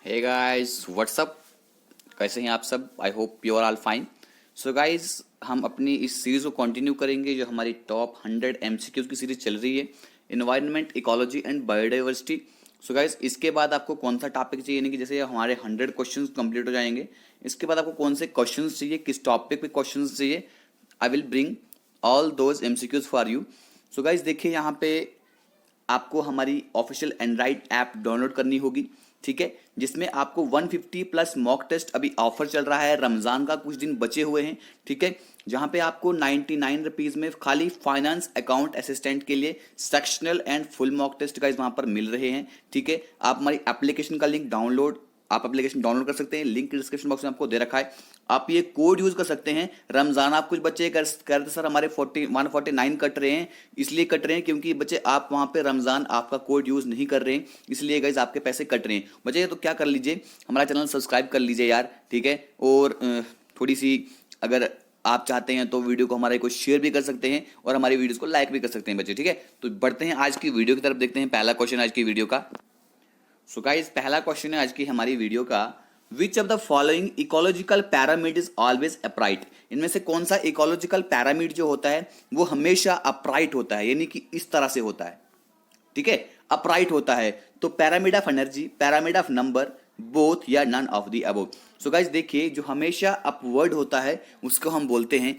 Hey guys what's up, कैसे हैं आप सब? I hope you are all fine. So guys, हम अपनी इस सीरीज को कंटिन्यू करेंगे जो हमारी टॉप 100 एमसीक्यूज की सीरीज चल रही है, environment, ecology and biodiversity. So guys, इसके बाद आपको कौन सा टॉपिक चाहिए, यानी कि जैसे हमारे 100 क्वेश्चंस कंप्लीट हो जाएंगे, इसके बाद आपको कौन से क्वेश्चंस चाहिए, किस टॉपिक पे क्वेश्चंस चाहिए, I will bring all those MCQs for you. So guys देखिए, यहाँ पे आपको हमारी ऑफिशियल एंड्रॉइड ऐप डाउनलोड करनी होगी, ठीक है, जिसमें आपको 150 प्लस मॉक टेस्ट अभी ऑफर चल रहा है, रमजान का कुछ दिन बचे हुए हैं, ठीक है, जहां पे आपको 99 रुपीज में खाली फाइनेंस अकाउंट असिस्टेंट के लिए sectional and full mock test guys वहां पर मिल रहे हैं, ठीक है। आप हमारी एप्लीकेशन का लिंक आप एप्लीकेशन डाउनलोड कर सकते हैं, लिंक डिस्क्रिप्शन बॉक्स में आपको दे रखा है। आप ये कोड यूज कर सकते हैं। रमजान आप कुछ बच्चे करते सर हमारे 149 कट रहे हैं, इसलिए कट रहे हैं क्योंकि बच्चे आप वहां पे रमजान आपका कोड यूज नहीं कर रहे हैं, इसलिए गाइज आपके पैसे कट रहे हैं। बच्चे तो क्या कर लीजिए, हमारा चैनल सब्सक्राइब कर लीजिए यार, ठीक है। और थोड़ी सी अगर आप चाहते हैं तो वीडियो को हमारे को शेयर भी कर सकते हैं और हमारी वीडियोस को लाइक भी कर सकते हैं बच्चे, ठीक है। तो बढ़ते हैं आज की वीडियो की तरफ, देखते हैं पहला क्वेश्चन आज की वीडियो का। सो गाइस, पहला क्वेश्चन है आज की हमारी वीडियो का, which of the following ecological pyramid is always upright. इनमें से कौन सा इकोलॉजिकल पैरामिड जो होता है वो हमेशा अपराइट होता है, यानी कि इस तरह से होता है, ठीक है, अपराइट होता है। तो pyramid of energy, pyramid of number, both या none of the above. So guys देखिए, जो हमेशा अपवर्ड होता है उसको हम बोलते हैं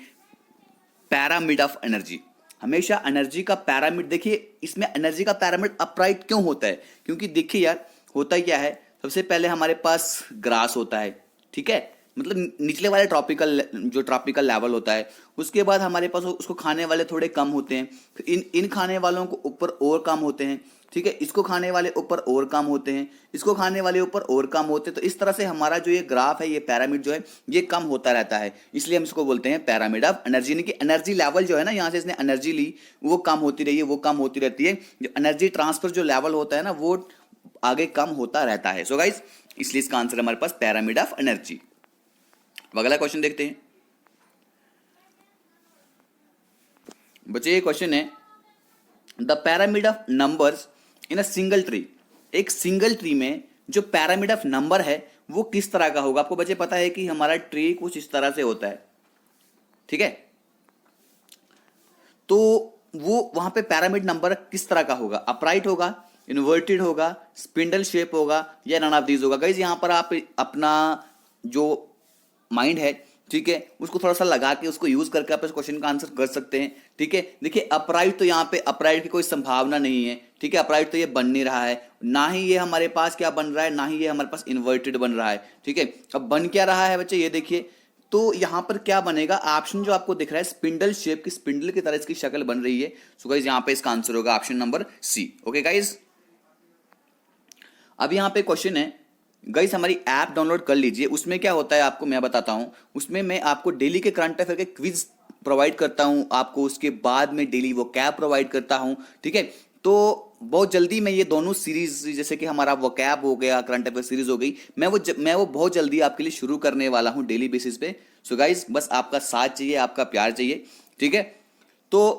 पैरामिड ऑफ एनर्जी। हमेशा एनर्जी का पैरामिड, देखिए इसमें एनर्जी का पैरामिड अपराइट क्यों होता है, क्योंकि देखिए यार होता क्या है, सबसे पहले हमारे पास ग्रास होता है, ठीक है, मतलब निचले वाले ट्रॉपिकल लेवल होता है, उसके बाद हमारे पास उसको खाने वाले थोड़े कम होते हैं, फिर इन खाने वालों को ऊपर और कम होते हैं, ठीक है, इसको खाने वाले ऊपर और कम होते हैं, इसको खाने वाले ऊपर और कम होते हैं। तो इस तरह से हमारा जो ये ग्राफ है, ये पैरामिड जो है ये कम होता रहता है, इसलिए हम इसको बोलते हैं पैरामिड ऑफ एनर्जी। यानी कि एनर्जी लेवल जो है ना, यहाँ से इसने एनर्जी ली वो कम होती रही है, वो कम होती रहती है, जो एनर्जी ट्रांसफर जो लेवल होता है ना वो आगे कम होता रहता है। सो गाइस, इसलिए इसका आंसर हमारे पास पैरामिड ऑफ एनर्जी। अगला क्वेश्चन देखते हैं बच्चे, ये क्वेश्चन है, the pyramid of numbers in a single tree. एक सिंगल ट्री में जो पैरामिड ऑफ नंबर है वो किस तरह का होगा। आपको बच्चे पता है कि हमारा ट्री कुछ इस तरह से होता है, ठीक है, तो वो वहां पे पैरामिड नंबर किस तरह का होगा, अपराइट होगा, इन्वर्टेड होगा, स्पिंडल शेप होगा, या नन ऑफ दीज होगा। गाइस यहाँ पर आप अपना जो माइंड है, ठीक है, उसको थोड़ा सा लगा के उसको यूज करके आप इस क्वेश्चन का आंसर कर सकते हैं, ठीक है। देखिए अपराइट, तो यहाँ पे अपराइट की कोई संभावना नहीं है, ठीक है, अपराइट तो ये बन नहीं रहा है, ना ही ये हमारे पास क्या बन रहा है, ना ही ये हमारे पास इन्वर्टेड बन रहा है, ठीक है। अब बन क्या रहा है बच्चे, ये देखिए, तो यहां पर क्या बनेगा, ऑप्शन जो आपको दिख रहा है स्पिंडल शेप की, स्पिंडल की तरह इसकी शक्ल बन रही है। सो गाइस यहां पे इसका आंसर होगा option number C. Okay guys, अब यहां पे क्वेश्चन है, गाइस हमारी ऐप डाउनलोड कर लीजिए, उसमें क्या होता है आपको मैं बताता हूं। उसमें मैं आपको डेली के करंट अफेयर के क्विज प्रोवाइड करता हूं आपको, उसके बाद में डेली वो कैब प्रोवाइड करता हूं, ठीक है। तो बहुत जल्दी मैं ये दोनों सीरीज, जैसे कि हमारा वो कैब हो गया, करंट अफेयर सीरीज हो गई, मैं वो बहुत जल्दी आपके लिए शुरू करने वाला हूं डेली बेसिस पे। सो गाइस बस आपका साथ चाहिए, आपका प्यार चाहिए, ठीक है। तो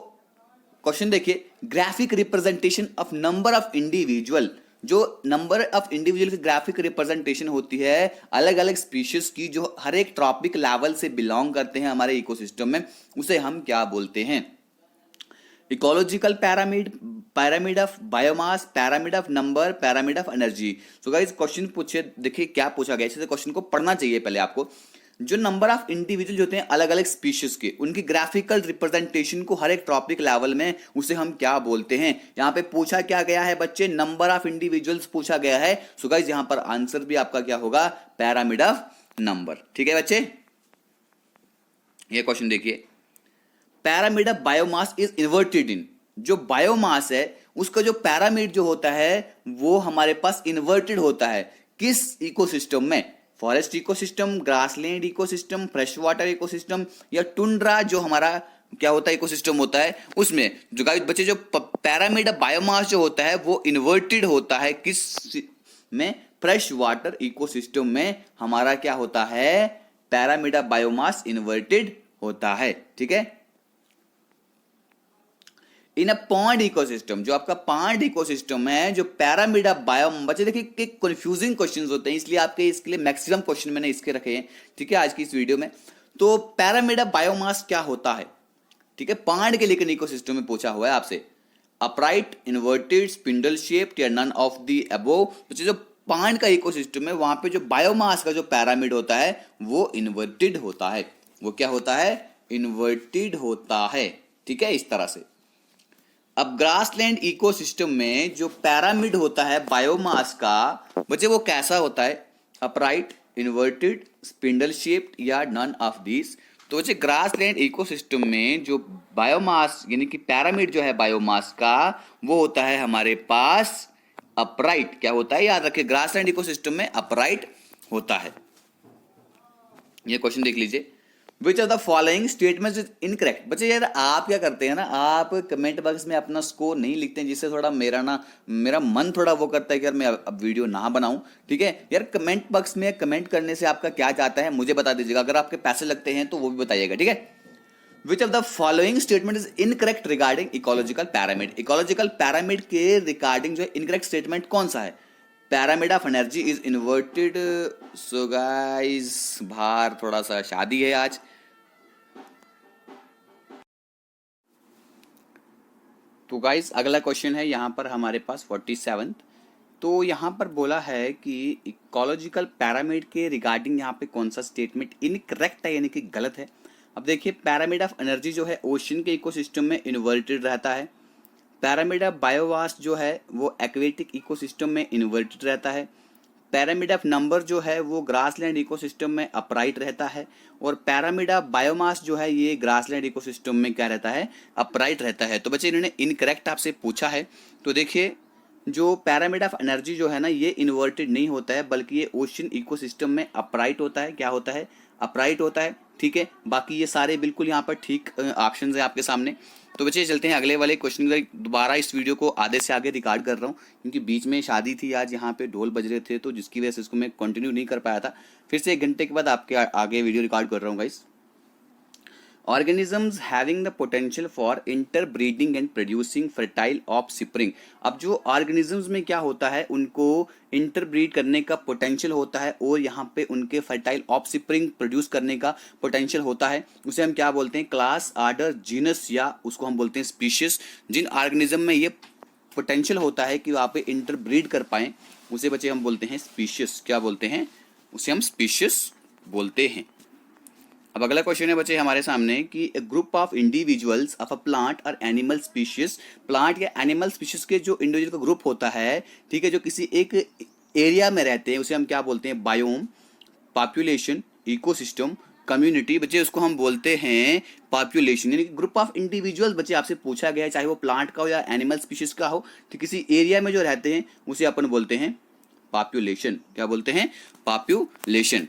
क्वेश्चन देखिए, graphic representation of number of individual, जो नंबर ऑफ इंडिविजुअल की ग्राफिक रिप्रेजेंटेशन होती है अलग अलग स्पीशीज की, जो हर एक ट्रॉपिक लेवल से बिलोंग करते हैं हमारे इकोसिस्टम में, उसे हम क्या बोलते हैं। Ecological pyramid, pyramid of biomass, pyramid of number, pyramid of energy. So guys question पूछे, देखिए क्या पूछा गया, इसे क्वेश्चन को पढ़ना चाहिए पहले आपको। जो नंबर ऑफ इंडिविजुअल होते हैं अलग अलग स्पीशीज के, उनकी ग्राफिकल रिप्रेजेंटेशन को हर एक ट्रॉपिक लेवल में, उसे हम क्या बोलते हैं। यहां पे पूछा क्या गया है बच्चे, नंबर ऑफ इंडिविजुअल्स पूछा गया है। सो गाइस यहां पर आंसर भी आपका क्या होगा, पैरामिड ऑफ नंबर, ठीक है बच्चे। ये क्वेश्चन देखिए, pyramid of biomass is inverted इन, जो बायोमास है उसका जो पैरामिड जो होता है वो हमारे पास इन्वर्टेड होता है, किस इकोसिस्टम में, forest ecosystem, grassland ecosystem, fresh water ecosystem, या टुंड्रा जो हमारा क्या होता है इकोसिस्टम होता है उसमें। जो गाइस बच्चे, जो पैरामिड ऑफ बायोमास जो होता है वो इन्वर्टेड होता है किस में, फ्रेश वाटर इकोसिस्टम में हमारा क्या होता है, पैरामिड ऑफ बायोमास इन्वर्टेड होता है, ठीक है। इन अ पॉन्ड इकोसिस्टम, जो आपका पॉन्ड इकोसिस्टम है, जो पैरामिड ऑफ बायोम, बच्चे देखिए कंफ्यूजिंग क्वेश्चंस होते हैं, इसलिए आपके इसके लिए मैक्सिमम क्वेश्चन मैंने इसके रखे हैं, ठीक है, आज की इस वीडियो में। तो पैरामिड ऑफ बायोमास क्या होता है, ठीक है, पॉन्ड के लेकिन इकोसिस्टम में पूछा हुआ है आपसे। अपराइट, इन्वर्टेड, स्पिंडल शेप्ड या नन ऑफ द अबोव। बच्चे जो पॉन्ड का इकोसिस्टम है वहां पे जो बायोमास का जो पैरामिड होता है वो इन्वर्टेड होता है। वो क्या होता है? इन्वर्टेड होता है, ठीक है, इस तरह से। अब ग्रासलैंड इकोसिस्टम में जो पैरामिड होता है बायोमास का, बच्चे वो कैसा होता है? अपराइट, इन्वर्टेड, स्पिंडल शेप्ड या नन ऑफ दिस। तो बच्चे ग्रासलैंड इकोसिस्टम में जो बायोमास यानी कि पैरामिड जो है बायोमास का, वो होता है हमारे पास अपराइट। क्या होता है? याद रखिए, ग्रासलैंड इकोसिस्टम में अपराइट होता है। ये क्वेश्चन देख लीजिए, which of the following statements is incorrect. बच्चे यार आप क्या करते हैं ना, आप कमेंट बॉक्स में अपना स्कोर नहीं लिखते हैं, जिससे थोड़ा मेरा मन थोड़ा वो करता है कि यार मैं अब वीडियो ना बनाऊं, ठीक है यार। कमेंट बॉक्स में कमेंट करने से आपका क्या जाता है मुझे बता दीजिएगा, अगर आपके पैसे लगते हैं तो वो भी बताइएगा, ठीक है। Which of the following statement is incorrect regarding ecological pyramid. Ecological pyramid के रिगार्डिंग जो है इनकरेक्ट स्टेटमेंट कौन सा है? Pyramid of energy is inverted. So guys बाहर थोड़ा सा शादी है आज। तो गाइस अगला क्वेश्चन है यहाँ पर हमारे पास 47। तो यहाँ पर बोला है कि इकोलॉजिकल पैरामिड के रिगार्डिंग यहाँ पे कौन सा स्टेटमेंट इनकरेक्ट है यानी कि गलत है। अब देखिए, पैरामिड ऑफ एनर्जी जो है ओशन के इकोसिस्टम में इन्वर्टेड रहता है। पैरामिड ऑफ बायोमास जो है वो एक्वेटिक इकोसिस्टम में इन्वर्टेड रहता है। पैरामिड ऑफ नंबर जो है वो ग्रासलैंड इकोसिस्टम में अपराइट रहता है। और पैरामिड ऑफ बायोमास जो है ये ग्रासलैंड इकोसिस्टम में क्या रहता है? अपराइट रहता है। तो बच्चे इन्होंने इनकरेक्ट आपसे पूछा है। तो देखिए, जो पैरामिड ऑफ एनर्जी जो है ना, ये इन्वर्टेड नहीं होता है, बल्कि ये ओशन इकोसिस्टम में अपराइट होता है। क्या होता है? अपराइट होता है, ठीक है। बाकी ये सारे बिल्कुल यहाँ पर ठीक ऑप्शन है आपके सामने। तो बच्चे चलते हैं अगले वाले क्वेश्चन। दोबारा इस वीडियो को आधे से आगे रिकॉर्ड कर रहा हूँ क्योंकि बीच में शादी थी आज, यहाँ पे ढोल बज रहे थे, तो जिसकी वजह से इसको मैं कंटिन्यू नहीं कर पाया था। फिर से 1 घंटे के बाद आपके आगे वीडियो रिकॉर्ड कर रहा हूँ guys. Organisms having the potential for interbreeding and producing fertile offspring. अब जो ऑर्गेनिजम्स में क्या होता है, उनको इंटरब्रीड करने का पोटेंशियल होता है और यहाँ पे उनके फर्टाइल ऑफस्प्रिंग प्रोड्यूस करने का पोटेंशियल होता है। उसे हम क्या बोलते हैं? क्लास, आर्डर, जीनस या उसको हम बोलते हैं स्पीशीज। जिन ऑर्गेनिज्म में ये पोटेंशियल होता है कि वहाँ पे इंटरब्रीड कर पाएं, उसे बच्चे हम बोलते हैं स्पीशीज। क्या बोलते हैं? उसे हम स्पीशीज बोलते हैं। अब अगला क्वेश्चन है बच्चे हमारे सामने कि group of individuals of a plant और एनिमल स्पीशीज। प्लांट या एनिमल स्पीशीज के जो इंडिविजुअल का ग्रुप होता है, ठीक है, जो किसी एक एरिया में रहते हैं, उसे हम क्या बोलते हैं? Biome, population, ecosystem, community. बच्चे उसको हम बोलते हैं पॉपुलेशन, यानी कि ग्रुप ऑफ इंडिविजुअल्स। बच्चे आपसे पूछा गया है, चाहे वो प्लांट का हो या एनिमल स्पीशीज का हो, तो किसी एरिया में जो रहते हैं उसे अपन बोलते हैं पॉपुलेशन। क्या बोलते हैं? पॉपुलेशन।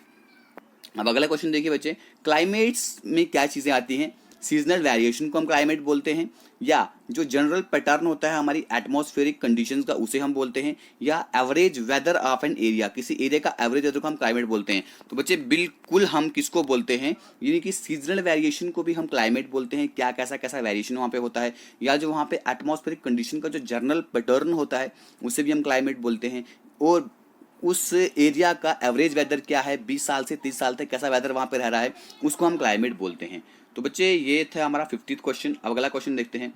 अब अगला क्वेश्चन देखिए बच्चे, क्लाइमेट्स में क्या चीजें आती हैं? सीजनल वेरिएशन को हम क्लाइमेट बोलते हैं, या जो जनरल पैटर्न होता है हमारी एटमॉस्फेरिक कंडीशंस का, उसे हम बोलते हैं, या average weather of an area, किसी एरिया का एवरेज वेदर को हम क्लाइमेट बोलते हैं। तो बच्चे बिल्कुल हम किसको बोलते हैं? यानी कि सीजनल वेरिएशन को भी हम क्लाइमेट बोलते हैं। क्या कैसा कैसा वेरिएशन वहाँ पे होता है, या जो वहाँ पे एटमॉस्फेरिक कंडीशन का जो जनरल पैटर्न होता है उसे भी हम क्लाइमेट बोलते हैं। और उस एरिया का एवरेज वेदर क्या है, 20 साल से 30 साल तक कैसा वेदर वहाँ पे रह रहा है, उसको हम क्लाइमेट बोलते हैं। तो बच्चे ये था हमारा 50th क्वेश्चन। अब अगला क्वेश्चन देखते हैं,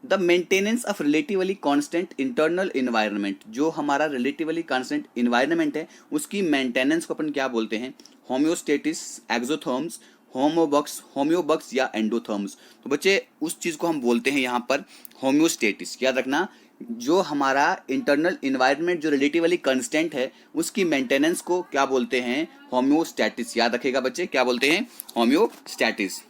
the maintenance of relatively constant internal environment. जो हमारा रिलेटिवली कांस्टेंट इन्वायरमेंट है उसकी मेंटेनेंस को अपन क्या बोलते हैं? होम्योस्टेटिस, एक्सोथर्म्स, होम्योबक्स या एंडोथर्म्स। तो बच्चे उस चीज को हम बोलते हैं यहाँ पर होम्योस्टेटिस। याद रखना, जो हमारा इंटरनल इन्वायरमेंट जो रिलेटिवली कांस्टेंट है उसकी मेंटेनेंस को क्या बोलते हैं? होम्योस्टेटिस। याद रखेगा बच्चे, क्या बोलते हैं? होम्योस्टेटिस।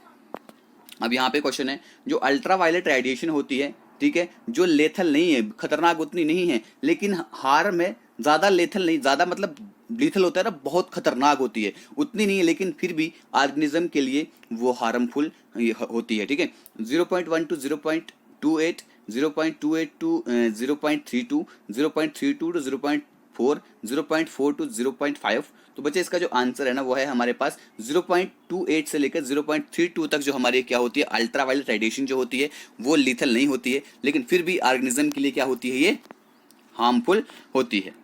अब यहाँ पे क्वेश्चन है, जो अल्ट्रावायलेट रेडिएशन होती है, ठीक है, जो लेथल नहीं है, खतरनाक उतनी नहीं है, लेकिन हार्म है, ज्यादा लेथल नहीं, ज्यादा मतलब लीथल होता है ना, बहुत खतरनाक होती है, उतनी नहीं है, लेकिन फिर भी ऑर्गेनिज्म के लिए वो हार्मफुल होती है, ठीक है। 0.1 to 0.28, 0.28 to 0.32, 0.32 to 0.4, 0.4 to 0.5। तो बच्चे इसका जो आंसर है ना वो है हमारे पास 0.28 से लेकर 0.32 तक जो हमारी क्या होती है अल्ट्रावायलेट रेडिएशन जो होती है वो लीथल नहीं होती है, लेकिन फिर भी ऑर्गेनिज्म के लिए क्या होती है, ये हार्मफुल होती है।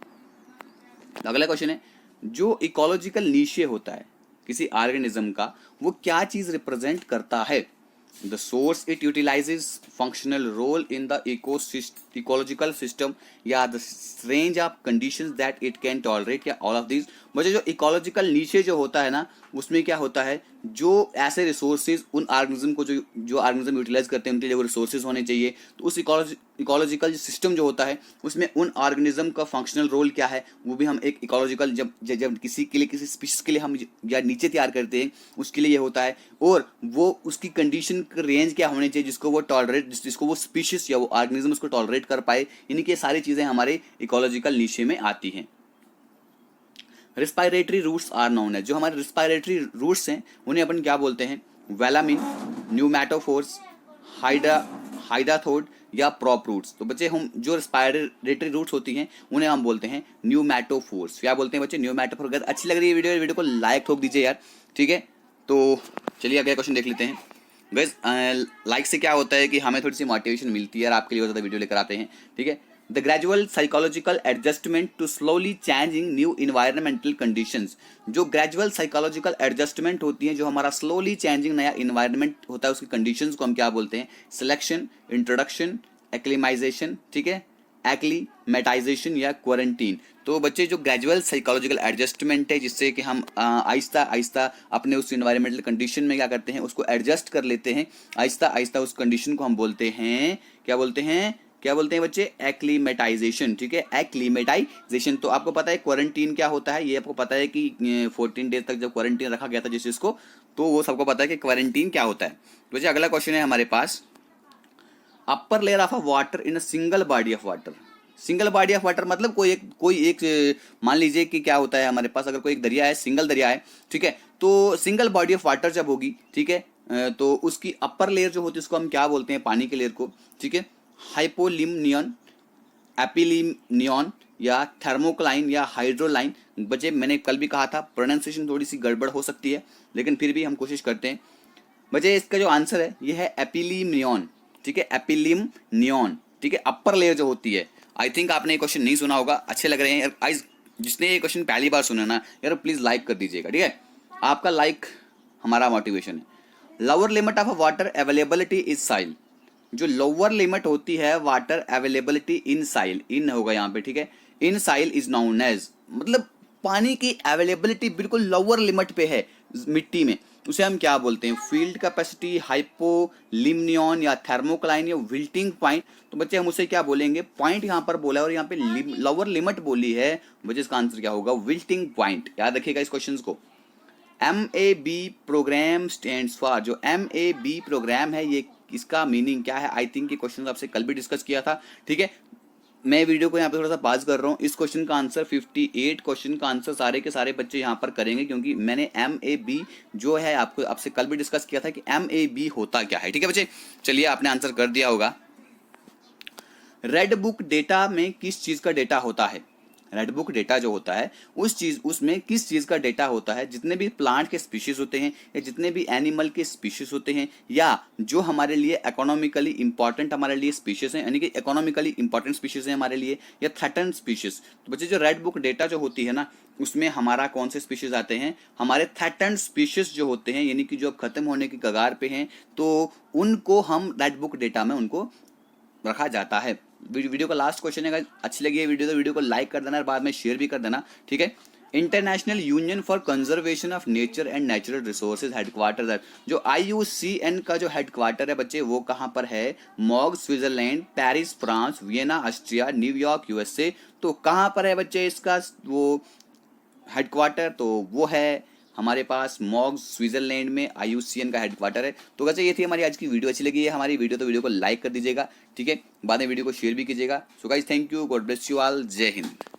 अगला क्वेश्चन है, जो इकोलॉजिकल नीचे होता है किसी ऑर्गेनिज्म का वो क्या चीज रिप्रेजेंट करता है? The source it utilizes functional role in the ecological system या the range of conditions that it can tolerate या all of these। मुझे जो इकोलॉजिकल नीचे जो होता है ना उसमें क्या होता है, जो ऐसे रिसोर्सेज उन ऑर्गेनिज्म को जो ऑर्गेनिज्म यूटिलाइज करते हैं उनके लिए वो रिसोर्सेज होने चाहिए। तो उस इकोलॉजिकल सिस्टम जो होता है उसमें उन ऑर्गेनिज्म का फंक्शनल रोल क्या है वो भी हम एक इकोलॉजिकल जब किसी के लिए किसी स्पीशीज के लिए हम या नीचे तैयार करते हैं उसके लिए ये होता है, और वो उसकी कंडीशन का रेंज क्या होनी चाहिए जिसको वो टॉलरेट जिसको वो स्पीशीज या वो ऑर्गेनिज्म उसको टॉलरेट कर पाए, यानी कि ये सारी चीजें हमारे इकोलॉजिकल नीचे में आती हैं। रिस्पायरेटरी रूट्स आर नोन है, जो हमारे रिस्पायरेटरी रूट्स हैं उन्हें अपन क्या बोलते हैं? वेलामिन, न्यूमैटोफोर्स, हाइडाथोड या प्रॉप रूट्स। तो बच्चे हम जो रिस्पायरेटरी रूट्स होती हैं उन्हें हम बोलते हैं न्यूमैटोफोर्स। क्या बोलते हैं बच्चे? न्यूमैटोफोर। अगर अच्छी लग रही है वीडियो को लाइक ठोक दीजिए यार, ठीक है। तो चलिए अगला क्वेश्चन देख लेते हैं। गाइस लाइक से क्या होता है कि हमें थोड़ी सी मोटिवेशन मिलती है और आपके लिए ज़्यादा वीडियो लेकर आते हैं, ठीक है। The gradual psychological adjustment to slowly changing new environmental conditions. जो ग्रेजुअल साइकोलॉजिकल एडजस्टमेंट होती है, जो हमारा स्लोली चेंजिंग नया इन्वायरमेंट होता है उसकी कंडीशंस को हम क्या बोलते हैं? सिलेक्शन, इंट्रोडक्शन, एक्लिमाइजेशन, ठीक है, एक्लीमेटाइजेशन या क्वारंटीन। तो बच्चे जो ग्रेजुअल साइकोलॉजिकल एडजस्टमेंट है जिससे कि हम आहिस्ता आहिस्ता अपने उस इन्वायरमेंटल कंडीशन में क्या करते हैं उसको एडजस्ट कर लेते हैं, आहिस्ता आहिस्ता उस कंडीशन को हम बोलते हैं क्या बोलते हैं बच्चे? एक्लीमेटाइजेशन, ठीक है, एक्लीमेटाइजेशन। तो आपको पता है क्वारंटीन क्या होता है, ये आपको पता है कि 14 डेज तक जब क्वारंटीन रखा गया था जिस चीज को, तो वो सबको पता है कि क्वारंटीन क्या होता है। बच्चे अगला क्वेश्चन है हमारे पास, upper layer of a water in a single body of water. Single body of water मतलब कोई एक मान लीजिए कि क्या होता है हमारे पास, अगर कोई एक दरिया है, सिंगल दरिया है, ठीक है, तो सिंगल बॉडी ऑफ वाटर जब होगी, ठीक है, तो उसकी अपर लेयर जो होती है उसको हम क्या बोलते हैं? पानी के लेयर को, ठीक है, हाइपोलिमनियन, एपिलिमनियन या थर्मोक्लाइन या हाइड्रोलाइन। बच्चे मैंने कल भी कहा था प्रोनाउंसिएशन थोड़ी सी गड़बड़ हो सकती है, लेकिन फिर भी हम कोशिश करते हैं। बच्चे इसका जो आंसर है ये है एपिलिमनियन, ठीक है, एपिलिमनियन, ठीक है, अपर लेयर जो होती है। आई थिंक आपने ये क्वेश्चन नहीं सुना होगा, अच्छे लग रहे हैं यार। जिसने ये क्वेश्चन पहली बार सुना ना यार प्लीज लाइक कर दीजिएगा, ठीक है, आपका लाइक हमारा मोटिवेशन है। Lower limit of water availability is soil. जो लोअर लिमिट होती है वाटर अवेलेबिलिटी इन साइल, इन होगा यहाँ पे, ठीक है, इन साइल इज नोन एज, मतलब पानी की अवेलेबिलिटी बिल्कुल लोअर लिमिट पे है मिट्टी में, उसे हम क्या बोलते हैं? फील्ड कैपेसिटी, हाइपोलिमनियन या थर्मोक्लाइन या विल्टिंग पॉइंट। तो बच्चे हम उसे क्या बोलेंगे? पॉइंट यहाँ पर बोला है और यहाँ पे लोअर लिमिट बोली है, बच्चे इसका आंसर क्या होगा? Wilting point. याद रखिएगा इस क्वेश्चन को। MAB प्रोग्राम स्टैंड्स फॉर, जो MAB प्रोग्राम है ये इसका मीनिंग क्या है? आई थिंक ये क्वेश्चन आपसे कल भी डिस्कस किया था, ठीक है। मैं वीडियो को यहाँ पे थोड़ा सा पास कर रहा हूँ। इस क्वेश्चन का आंसर 58 क्वेश्चन का आंसर सारे के सारे बच्चे यहाँ पर करेंगे, क्योंकि मैंने MAB जो है आपसे कल भी डिस्कस किया था कि MAB होता क्या है, ठीक है बच्चे। चलिए आपने आंसर कर दिया होगा। रेड बुक डेटा में किस चीज का डेटा होता है? रेड बुक डेटा जो होता है उसमें किस चीज का डेटा होता है? जितने भी प्लांट के स्पीशीज होते हैं या जितने भी एनिमल के स्पीशीज होते हैं या जो हमारे लिए इकोनॉमिकली इंपॉर्टेंट हमारे लिए स्पीशीज हैं, यानी कि इकोनॉमिकली इंपॉर्टेंट स्पीशीज हैं हमारे लिए, या थ्रेटन्ड स्पीशीज। तो बच्चे जो रेड बुक डेटा जो होती है ना उसमें हमारा कौन से स्पीशीज आते हैं? हमारे थ्रेटन्ड स्पीशीज जो होते हैं, यानी कि जो खत्म होने की कगार पे हैं, तो उनको हम रेड बुक डेटा में उनको रखा जाता है। वीडियो का लास्ट क्वेश्चन है, अच्छी लगी है वीडियो तो वीडियो को लाइक कर देना और बाद में शेयर भी कर देना, ठीक है। International union for conservation of nature and natural resources headquarter है, जो IUCN का जो हेडक्वार्टर है बच्चे वो कहाँ पर है? Mog Switzerland, Paris France, Vienna Austria, New York USA। तो कहाँ पर है बच्चे इसका वो हेडक्वार्टर? तो वो है हमारे पास मॉग स्विट्जरलैंड में IUCN का हेडक्वार्टर है। तो वैसे ये थी हमारी आज की वीडियो। अच्छी लगी है हमारी वीडियो तो वीडियो को लाइक कर दीजिएगा, ठीक है, बाद में वीडियो को शेयर भी कीजिएगा। So guys thank you, God bless you all, जय हिंद।